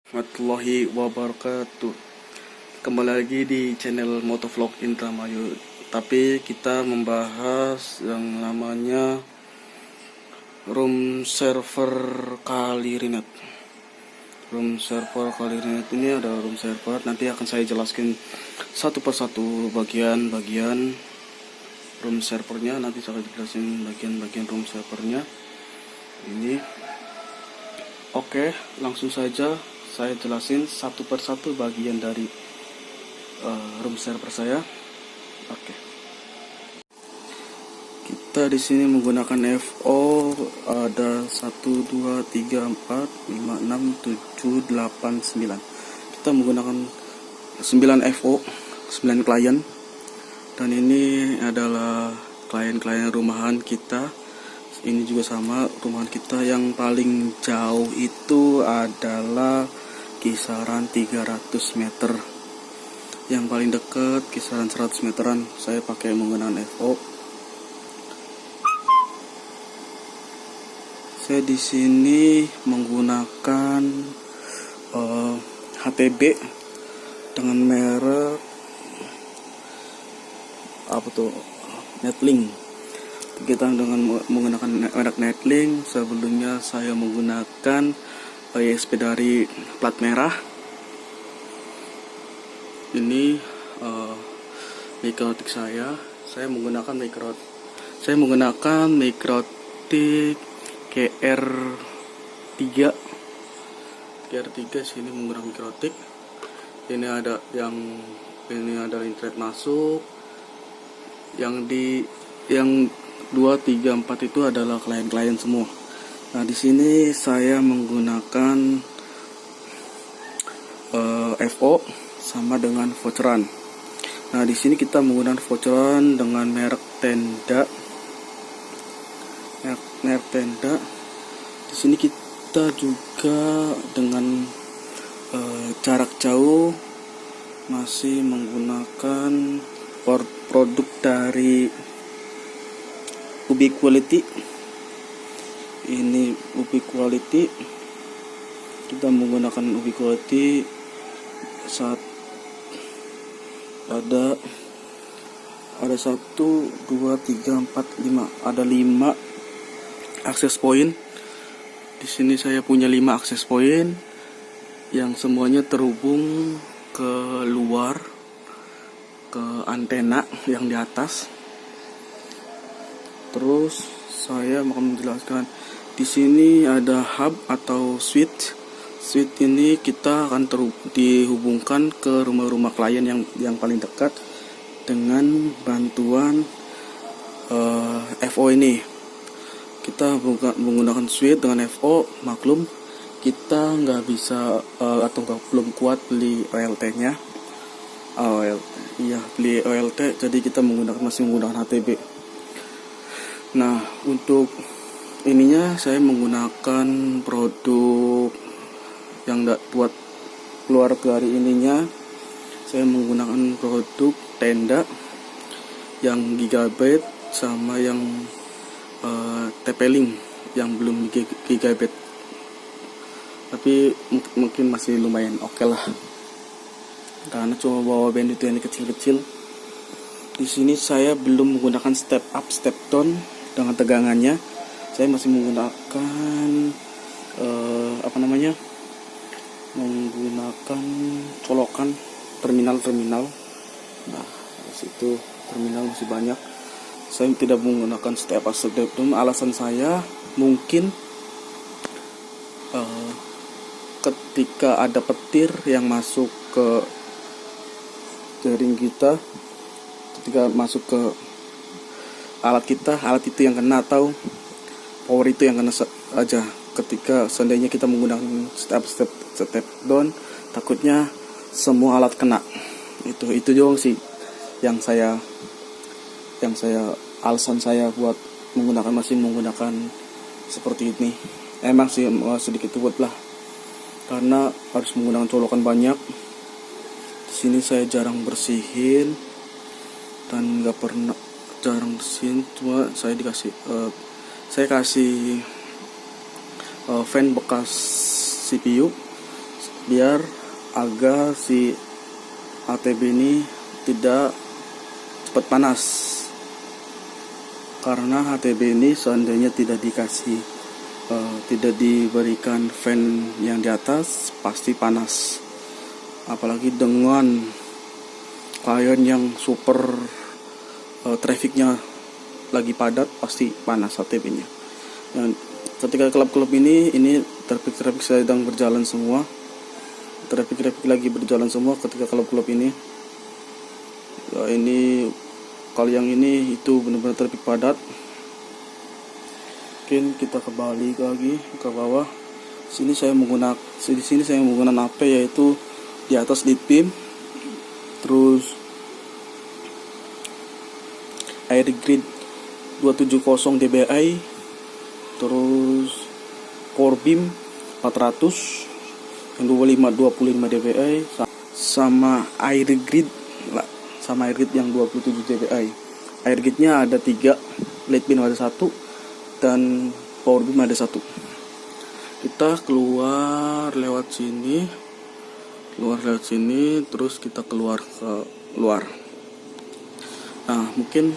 Warahmatullahi wabarakatuh. Kembali lagi di channel Motovlog Indramayu. Tapi kita membahas yang namanya room server Kalirinet. Room server Kalirinet ini ada room server. Nanti akan saya jelaskan satu persatu bagian-bagian room servernya. Nanti saya jelasin bagian-bagian room servernya. Ini. Oke, langsung saja saya jelasin satu persatu bagian dari room server saya. Oke. Kita di sini menggunakan FO ada 1 2 3 4 5 6 7 8 9. Kita menggunakan 9 FO, 9 klien. Dan ini adalah klien-klien rumahan kita. Ini juga sama, rumahan kita yang paling jauh itu adalah kisaran 300 meter. Yang paling dekat kisaran 100 meteran. Saya pakai menggunakan FO. Saya di sini menggunakan HTB dengan merek Netlink. Kita dengan menggunakan merek Netlink. Sebelumnya saya menggunakan ISP dari plat merah. Ini mikrotik saya menggunakan mikrotik GR3 sini menggunakan mikrotik. Ini ada internet masuk. Yang 2, 3, 4 itu adalah klien-klien semua. Nah, di sini saya menggunakan FO sama dengan voucheran. Nah, di sini kita menggunakan voucheran dengan merek Tenda. Merek Tenda. Di sini kita juga dengan jarak jauh masih menggunakan produk dari Ubiquality. Ini Ubiquality. Kita menggunakan Ubiquality saat ada 1 2 3 4 5. Ada 5 akses point. Di sini saya punya 5 akses point yang semuanya terhubung ke luar, ke antena yang di atas. Terus saya akan menjelaskan di sini ada hub atau switch. Switch ini kita akan dihubungkan ke rumah-rumah klien yang paling dekat dengan bantuan FO ini. Kita menggunakan switch dengan FO. Maklum kita nggak bisa atau belum kuat beli OLT-nya. Beli OLT, jadi kita masih menggunakan HTB. Nah, untuk ininya saya menggunakan produk yang buat keluar dari ininya. Saya menggunakan produk Tenda yang Gigabit sama yang TP-Link yang belum Gigabit. Tapi mungkin masih lumayan oke lah. Karena cuma bawa band itu yang kecil-kecil. Di sini saya belum menggunakan step up, step down dengan tegangannya. Saya masih menggunakan menggunakan colokan terminal. Nah, di situ terminal masih banyak. Saya tidak menggunakan step up, step down. Alasan saya mungkin ketika ada petir yang masuk ke jaring kita, ketika masuk ke alat itu yang kena, atau power itu yang kena aja. Ketika seandainya kita menggunakan step down, takutnya semua alat kena. Itu doang sih yang saya alasan saya buat masih menggunakan seperti ini. Emang sih sedikit ribet lah, karena harus menggunakan colokan banyak. Di sini saya jarang bersihin dan jarang bersihin. Cuma saya kasih fan bekas CPU biar agar si ATB ini tidak cepat panas. Karena ATB ini seandainya tidak diberikan fan yang di atas, pasti panas. Apalagi dengan klien yang super trafficnya lagi padat, pasti panas ATB-nya. Dan ketika klub-klub ini traffic sedang berjalan semua, traffic lagi berjalan semua ketika klub-klub ini. Ya, ini kali yang ini itu benar-benar traffic padat. Mungkin kita kembali lagi ke bawah. Di sini saya menggunakan AP, yaitu di atas lead beam, terus air grid 270 dBi, terus core beam 400 yang 25 dBi, sama air grid yang 27 dBi. Air gridnya ada 3, lead beam ada 1, dan power beam ada 1. Kita keluar lewat sini, terus kita keluar ke luar. Nah, mungkin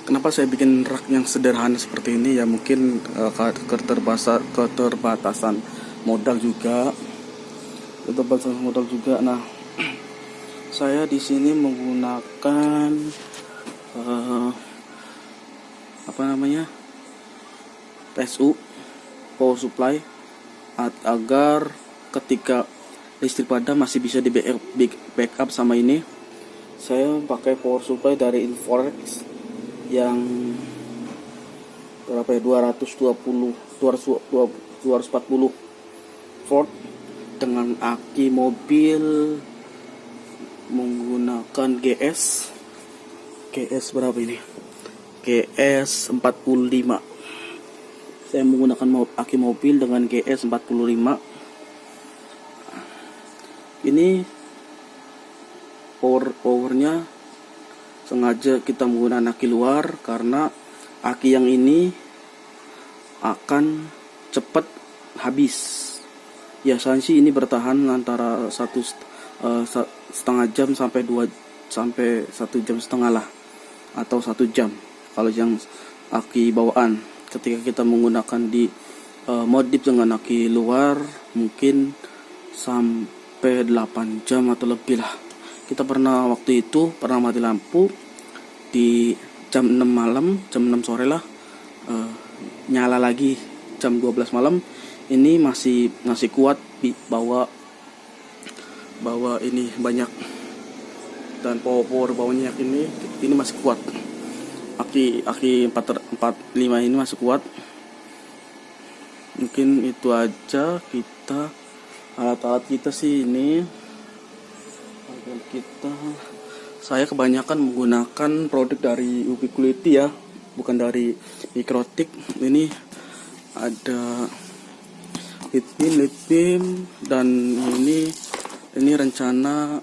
kenapa saya bikin rak yang sederhana seperti ini, ya mungkin keterbatasan modal juga. Nah, saya di sini menggunakan PSU, power supply, agar ketika listrik padam masih bisa di backup sama ini. Saya pakai power supply dari Inforex yang berapa ya, 240 volt dengan aki mobil menggunakan GS berapa ini? GS 45. Saya menggunakan aki mobil dengan GS 45. Ini powernya sengaja kita menggunakan aki luar karena aki yang ini akan cepat habis. Biasanya sih ini bertahan antara 1,5 jam sampai 1,5 jam lah, atau 1 jam kalau yang aki bawaan. Ketika kita menggunakan di modif dengan aki luar, mungkin sampai 8 jam atau lebih lah. Kita waktu itu pernah mati lampu di jam 6 malam, jam 6 sore lah, nyala lagi jam 12 malam. Ini masih kuat, bawa ini banyak, dan power bawahnya ini masih kuat. Aki 45 ini masih kuat. Mungkin itu aja alat-alat kita sih ini. Saya kebanyakan menggunakan produk dari Ubiquity ya, bukan dari Mikrotik. Ini ada lead beam, dan ini rencana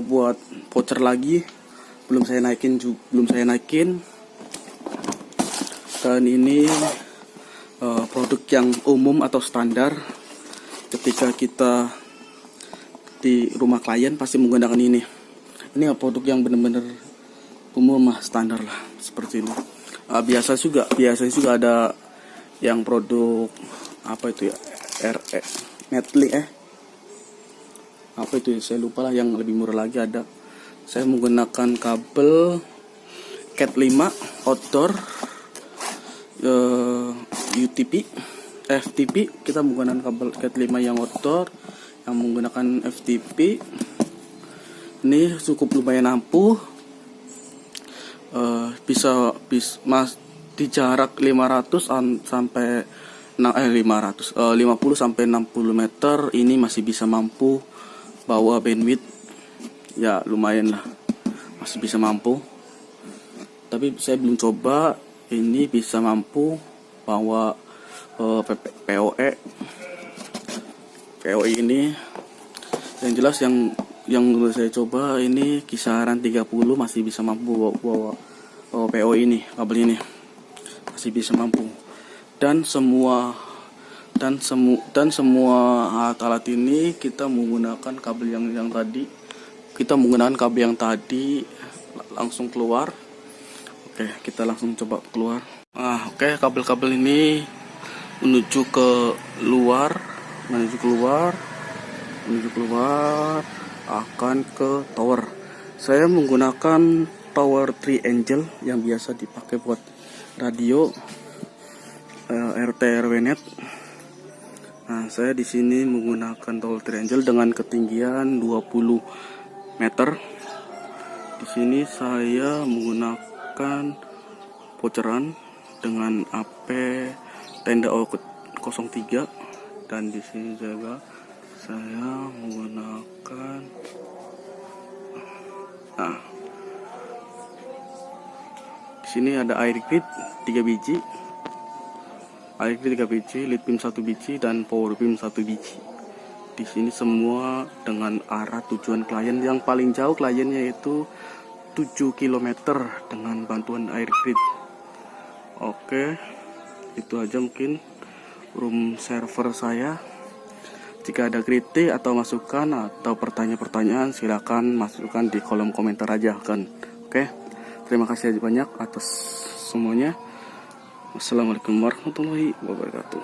buat voucher lagi, belum saya naikin. Dan ini produk yang umum atau standar. Ketika kita di rumah klien pasti menggunakan ini. Ini produk yang benar-benar umum lah, standar lah, seperti ini. Biasanya juga ada yang produk apa itu ya, Metlink apa itu ya, saya lupa lah, yang lebih murah lagi ada. Saya menggunakan kabel Cat 5 outdoor, FTP. Kita menggunakan kabel Cat 5 yang outdoor, yang menggunakan FTP. Ini cukup lumayan ampuh, bisa di jarak 50 sampai 50 sampai 60 meter ini masih bisa mampu bawa bandwidth. Ya lumayan lah, masih bisa mampu. Tapi saya belum coba ini bisa mampu bawa PoE ini. Yang jelas yang saya coba ini kisaran 30 masih bisa mampu bawa PoE ini, kabel ini masih bisa mampu. Dan semua dan semua alat-alat ini kita menggunakan kabel yang tadi. Kita menggunakan kabel yang tadi langsung keluar. Oke, kita langsung coba keluar. Oke, kabel-kabel ini menuju keluar akan ke tower. Saya menggunakan tower Triangle yang biasa dipakai buat radio RT RW net. Saya di sini menggunakan tower Triangle dengan ketinggian 20 meter. Di sini saya menggunakan voucheran dengan AP tenda O03, dan di sini juga saya menggunakan di sini ada air grid 3 biji, lead beam 1 biji, dan power beam 1 biji. Di sini semua dengan arah tujuan klien. Yang paling jauh kliennya itu 7 km dengan bantuan air grid. Oke, itu aja mungkin room server saya. Jika ada kritik atau masukan atau pertanyaan-pertanyaan, silakan masukkan di kolom komentar aja kan. Oke, terima kasih banyak atas semuanya. Wassalamualaikum warahmatullahi wabarakatuh.